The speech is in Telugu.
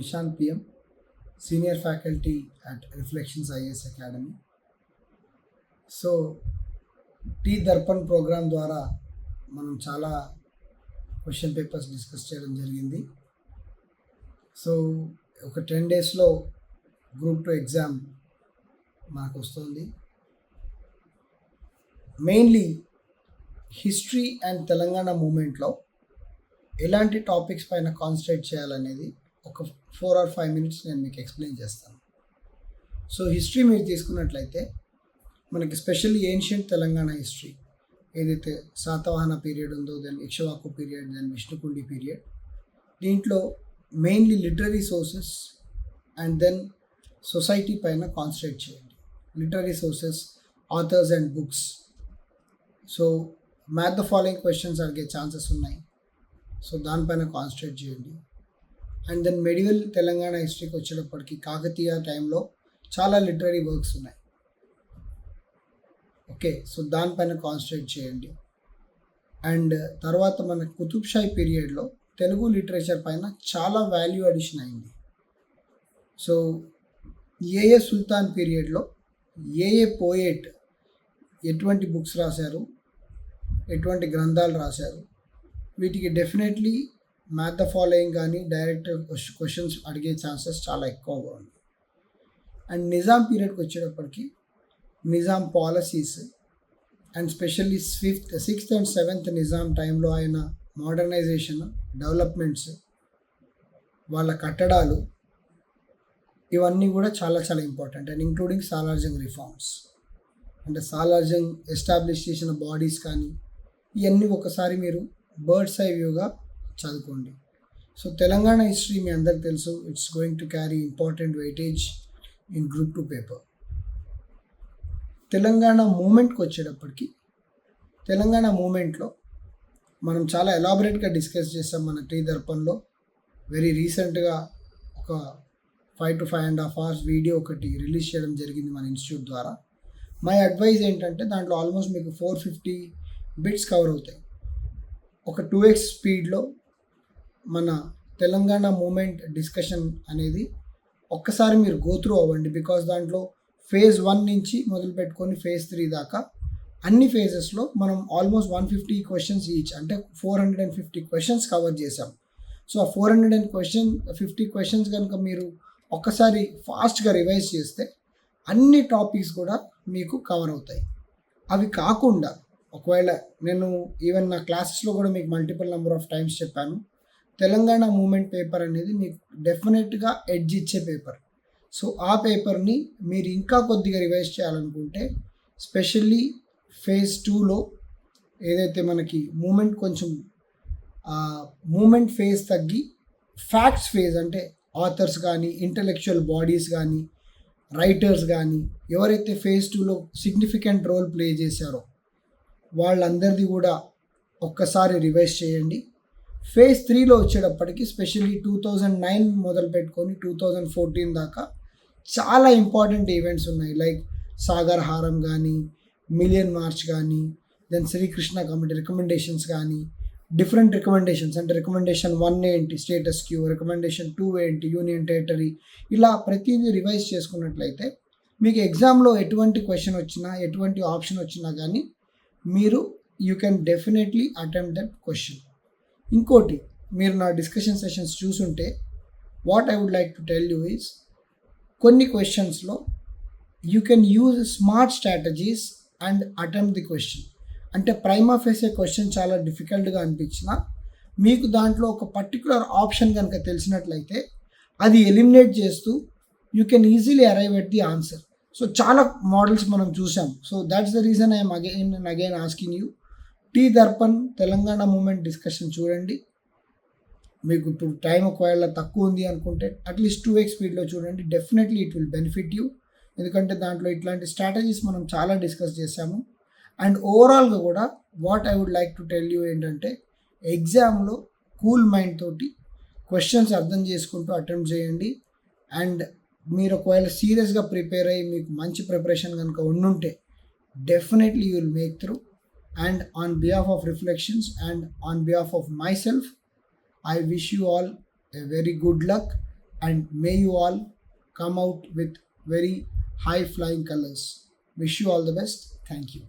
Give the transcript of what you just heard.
Nishant PM, Senior Faculty at Reflections IAS Academy. So T Darpan program ద్వారా మనం చాలా క్వశ్చన్ పేపర్స్ డిస్కస్ చేయడం జరిగింది. సో ఒక 10 డేస్లో గ్రూప్ 2 ఎగ్జామ్ మనకు వస్తుంది. మెయిన్లీ హిస్టరీ అండ్ తెలంగాణ మూమెంట్లో ఎలాంటి టాపిక్స్ పైన కాన్సన్ట్రేట్ చేయాలనేది ఒక 4 or 5 minutes నేను మీకు ఎక్స్ప్లెయిన్ చేస్తాను. సో హిస్టరీ మీరు తీసుకున్నట్లయితే మనకి స్పెషల్లీ ఏన్షియంట్ తెలంగాణ హిస్టరీ ఏదైతే శాతవాహన పీరియడ్ ఉందో, then Ikshvaku period, then Vishnukundi period, దీంట్లో mainly literary sources and then society పైన కాన్సన్ట్రేట్ చేయండి. Literary sources, authors and books. So match the following questions అడిగే ఛాన్సెస్ ఉన్నాయి. సో దానిపైన కాన్సన్ట్రేట్ చేయండి. అండ్ దెన్ మెడివల్ తెలంగాణ హిస్టరీకి వచ్చేటప్పటికి కాకతీయ టైంలో చాలా లిటరరీ వర్క్స్ ఉన్నాయి. ఓకే, సో దానిపైన కాన్సన్ట్రేట్ చేయండి. అండ్ తర్వాత మన కుతుబ్ షాహీ పీరియడ్లో తెలుగు లిటరేచర్ పైన చాలా వాల్యూ అడిషన్ అయింది. సో ఏ సుల్తాన్ పీరియడ్లో ఏ పోయేట్ ఎటువంటి బుక్స్ రాశారు, ఎటువంటి గ్రంథాలు రాశారు, వీటికి డెఫినెట్లీ మ్యాథ్ ద ఫాలోయింగ్ కానీ డైరెక్ట్ క్వశ్చన్స్ అడిగే ఛాన్సెస్ చాలా ఎక్కువగా ఉంది. అండ్ నిజాం పీరియడ్కి వచ్చేటప్పటికి Nizam policies and specially 5th, 6th and 7th Nizam టైంలో ఆయన మోడర్నైజేషన్, డెవలప్మెంట్స్, వాళ్ళ కట్టడాలు, ఇవన్నీ కూడా చాలా చాలా important. And including Salarjung reforms, అంటే సాలార్జంగ్ ఎస్టాబ్లిష్ చేసిన బాడీస్ కానీ ఇవన్నీ ఒకసారి మీరు బర్డ్స్ ఐ వ్యూగా చదువుకోండి. సో తెలంగాణ హిస్టరీ మీ అందరికి తెలుసు, it's going to carry important weightage in group 2 paper. Telangana మూమెంట్కి వచ్చేటప్పటికి తెలంగాణ మూమెంట్లో మనం చాలా ఎలాబరేట్గా డిస్కస్ చేస్తాం మన టీ దర్పణ్లో. వెరీ రీసెంట్గా ఒక 5 to 5.5 hours వీడియో ఒకటి రిలీజ్ చేయడం జరిగింది మన ఇన్స్టిట్యూట్ ద్వారా. మై అడ్వైజ్ ఏంటంటే దాంట్లో ఆల్మోస్ట్ మీకు 450 బిట్స్ కవర్ అవుతాయి. ఒక 2x స్పీడ్లో మన తెలంగాణ మూమెంట్ డిస్కషన్ అనేది ఒక్కసారి మీరు గోత్రూ అవ్వండి. బికాస్ దాంట్లో phase 1 నుంచి మొదలు పెట్టుకొని phase 3 దాకా అన్ని ఫేజెస్లో మనం ఆల్మోస్ట్ 150 క్వశ్చన్స్ ఈచ్, అంటే 450 క్వశ్చన్స్ కవర్ చేసాం. సో ఆ 450 క్వశ్చన్స్ కనుక మీరు ఒక్కసారి ఫాస్ట్గా రివైజ్ చేస్తే అన్ని టాపిక్స్ కూడా మీకు కవర్ అవుతాయి. అవి కాకుండా ఒకవేళ నేను ఈవెన్ నా క్లాసెస్లో కూడా మీకు మల్టిపుల్ నెంబర్ ఆఫ్ టైమ్స్ చెప్పాను, తెలంగాణ మూమెంట్ పేపర్ అనేది మీకు డెఫినెట్గా ఎడ్జ్ ఇచ్చే పేపర్. సో ఆ పేపర్ని మీరు ఇంకా కొద్దిగా రివైజ్ చేయాలనుకుంటే స్పెషల్లీ phase 2లో ఏదైతే మనకి మూమెంట్ కొంచెం మూమెంట్ ఫేజ్ తగ్గి ఫ్యాక్ట్స్ ఫేజ్, అంటే ఆథర్స్ కానీ ఇంటలెక్చువల్ బాడీస్ కానీ రైటర్స్ కానీ ఎవరైతే phase 2లో సిగ్నిఫికెంట్ రోల్ ప్లే చేశారో వాళ్ళందరిది కూడా ఒక్కసారి రివైజ్ చేయండి. phase 3లో వచ్చేటప్పటికి స్పెషల్లీ 2009 మొదలు పెట్టుకొని 2014 దాకా చాలా ఇంపార్టెంట్ ఈవెంట్స్ ఉన్నాయి. లైక్ సాగర్ హారం కానీ, మిలియన్ మార్చ్ కానీ, దెన్ శ్రీకృష్ణ కమిటీ రికమెండేషన్స్ కానీ, డిఫరెంట్ రికమెండేషన్స్, అంటే రికమెండేషన్ 1 ఏంటి స్టేటస్ క్యూ, రికమెండేషన్ 2 ఏంటి యూనియన్ టెరిటరీ, ఇలా ప్రతిదీ రివైజ్ చేసుకున్నట్లయితే మీకు ఎగ్జామ్లో ఎటువంటి క్వశ్చన్ వచ్చినా, ఎటువంటి ఆప్షన్ వచ్చినా కానీ మీరు you can definitely attempt that question. ఇంకోటి, మీరు నా డిస్కషన్ సెషన్స్ చూసుంటే what I would like to tell you is, కొన్ని క్వశ్చన్స్లో you can use smart strategies and attempt the question. అంటే ప్రైమా ఫేసే క్వశ్చన్ చాలా డిఫికల్ట్గా అనిపించినా మీకు దాంట్లో ఒక పర్టికులర్ ఆప్షన్ కనుక తెలిసినట్లయితే అది ఎలిమినేట్ చేస్తూ you can easily arrive at the answer. So చాలా మోడల్స్ మనం చూసాం. So that's the reason I'm again asking you, T Darpan Telangana movement discussion చూడండి. మీకు ఇప్పుడు టైం ఒకవేళ తక్కువ ఉంది అనుకుంటే అట్లీస్ట్ 2x స్పీడ్లో చూడండి. Definitely it will benefit you. ఎందుకంటే దాంట్లో ఇట్లాంటి స్ట్రాటజీస్ మనం చాలా డిస్కస్ చేసాము. అండ్ ఓవరాల్గా కూడా what I would like to tell you ఏంటంటే, ఎగ్జామ్లో కూల్ మైండ్ తోటి క్వశ్చన్స్ అర్థం చేసుకుంటూ అటెంప్ట్ చేయండి. అండ్ మీరు ఒకవేళ సీరియస్గా ప్రిపేర్ అయ్యి మీకు మంచి ప్రిపరేషన్ కనుక ఉండుంటే definitely you will make through. And on behalf of Reflections and on behalf of myself, I wish you all a very good luck and may you all come out with very high flying colors. Wish you all the best. Thank you.